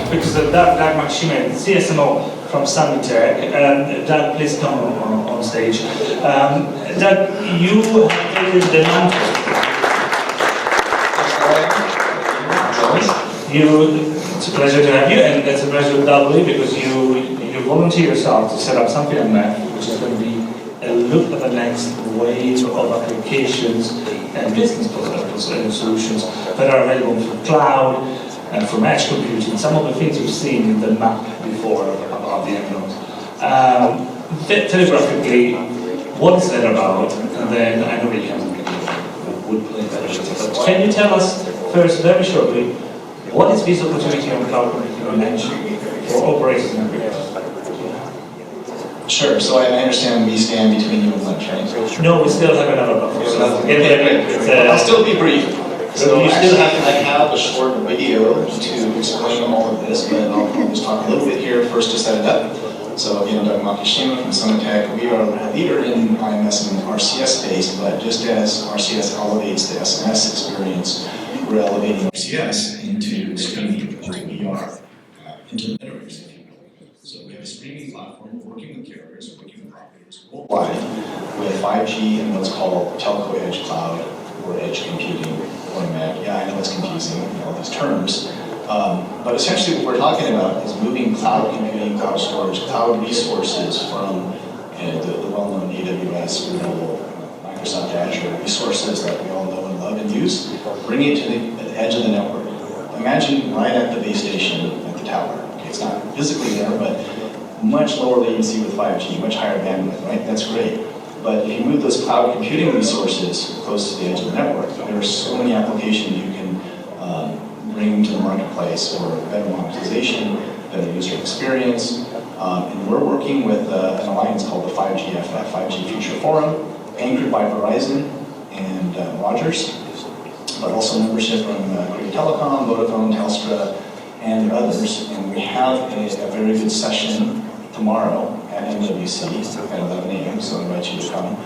because Doug Makishima, CSMO from Summit-Tech. Doug, please come on stage. Doug, you have taken the mantle. It's a pleasure to have you, and it's a pleasure doubly because you volunteer yourself to set up something on Mac, which is going to be a look at the next wave of applications and business solutions that are available from cloud and from edge computing. Some of the things you've seen in the map before about the envelopes. Telegraphically, what is that about? And then I know we would play that later. But can you tell us first, very shortly, what is this opportunity on cloud computing on edge for operators and operators? Sure, so I understand we stand between you and lunch, right? No, we still have another one. I'll still be brief. So I have a short video to explain all of this, but I'll just talk a little bit here first to set it up. So again, Doug Makishima from Summit-Tech. We are a leader in IMS and RCS space, but just as RCS elevates the SMS experience, we're elevating RCS into streaming, into VR, into the metaverse. So we have a streaming platform working with carriers, working with operators worldwide with 5G and what's called telco edge cloud or edge computing or MAC. Yeah, I know it's confusing, all these terms. But essentially what we're talking about is moving cloud computing, cloud storage, cloud resources from the well-known AWS, Google, Microsoft Azure resources that we all know and love and use, bringing it to the edge of the network. Imagine right at the base station at the tower. It's not physically there, but much lower latency with 5G, much higher bandwidth, right? That's great. But if you move those cloud computing resources close to the edge of the network, there are so many applications you can bring to the marketplace for better monetization, better user experience. And we're working with an alliance called the 5GFF, 5G Future Forum, anchored by Verizon and Rogers, but also membership from Korea Telecom, Vodafone, Telstra, and others. And we have a very good session tomorrow at MWC at 11 a.m., so I invite you to come.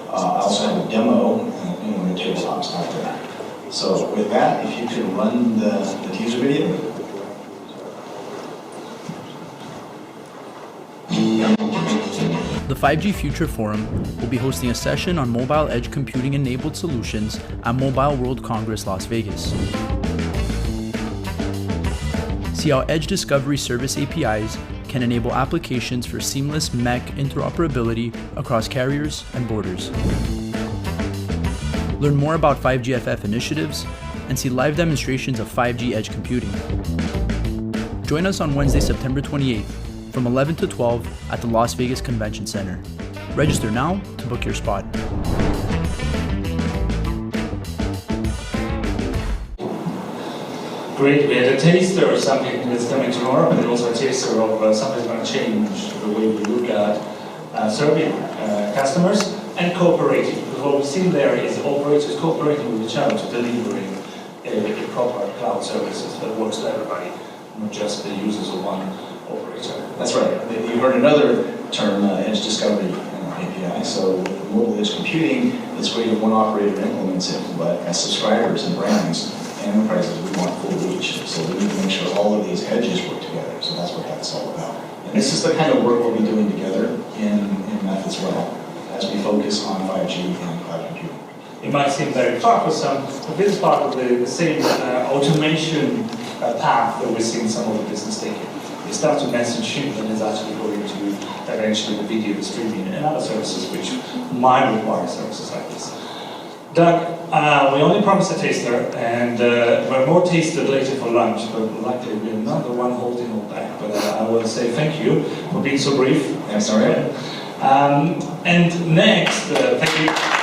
I also have a demo in one of the tabletops out there. So with that, if you could run the teaser video. The 5G Future Forum will be hosting a session on mobile edge computing enabled solutions at Mobile World Congress Las Vegas. See how Edge Discovery Service APIs can enable applications for seamless MEC interoperability across carriers and borders. Learn more about 5GFF initiatives and see live demonstrations of 5G edge computing. Join us on Wednesday, September 28th from 11 to 12 at the Las Vegas Convention Center. Register now to book your spot. Great, we had a taster of something that's coming tomorrow, but also a taster of something that's going to change the way we look at serving customers and cooperating. Because what we've seen there is operators cooperating with each other to delivering a proper cloud services that works for everybody, not just the users of one operator. That's right. You heard another term, Edge Discovery API. So with mobile edge computing, it's great if one operator implements it, but as subscribers and brands, enterprises, we want full reach. So we need to make sure all of these edges work together. So that's what that's all about. And this is the kind of work we'll be doing together in MEF as well, as we focus on 5G and cloud computing. It might seem very far for some, but this is part of the same automation path that we see in some of the business taking. You start to message you, and it's actually going to eventually the video, the streaming, and other services which might require services like this. Doug, we only promised a taster, and we're more tasted later for lunch, but luckily we're not the one holding all back. But I will say thank you for being so brief. That's all right. And next, thank you.